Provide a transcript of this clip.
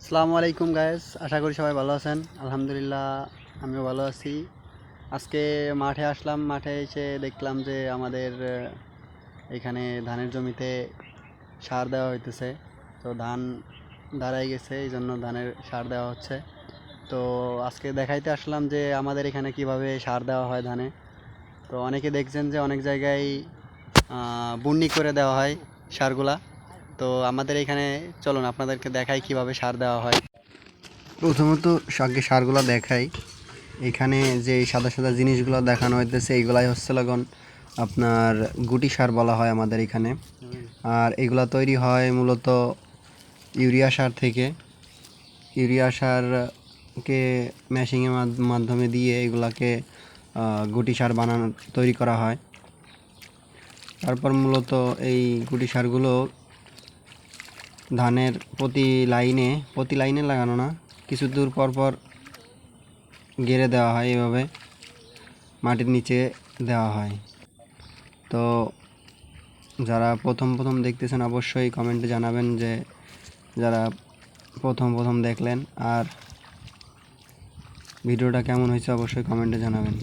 আসসালামু আলাইকুম গায়েস, আশা করি সবাই ভালো আছেন। আলহামদুলিল্লাহ আমিও ভালো আছি। আজকে মাঠে আসলাম, মাঠে এসে দেখলাম যে আমাদের এখানে ধানের জমিতে সার দেওয়া হইতেছে। তো ধান দাঁড়াই গেছে, এই জন্য ধানের সার দেওয়া হচ্ছে। তো আজকে দেখাইতে আসলাম যে আমাদের এখানে কিভাবে সার দেওয়া হয় ধানে। তো অনেকে দেখছেন যে অনেক জায়গায় বুন্নি করে দেওয়া হয় সারগুলা। তো আমাদের এখানে চলুন আপনাদেরকে দেখাই কিভাবে সার দেওয়া হয়। প্রথমত আগে সারগুলো দেখাই। এখানে যে সাদা সাদা জিনিসগুলো দেখানো হইতেছে এইগুলাই হচ্ছে লাগান আপনার গুটি সার বলা হয় আমাদের এখানে। আর এগুলা তৈরি হয় মূলত ইউরিয়া সার থেকে। ইউরিয়া সারকে মেশিংয়ের মাধ্যমে দিয়ে এগুলাকে গুটি সার তৈরি করা হয়। তারপর মূলত এই গুটি সারগুলো ধানের প্রতি লাইনে লাগানো না, কিছু দূর পর পর গেড়ে দেওয়া হয়, এভাবে মাটির নিচে দেওয়া হয়। তো যারা প্রথম প্রথম দেখতেছেন অবশ্যই কমেন্টে জানাবেন যে যারা প্রথম প্রথম দেখলেন, আর ভিডিওটা কেমন হয়েছে অবশ্যই কমেন্টে জানাবেন।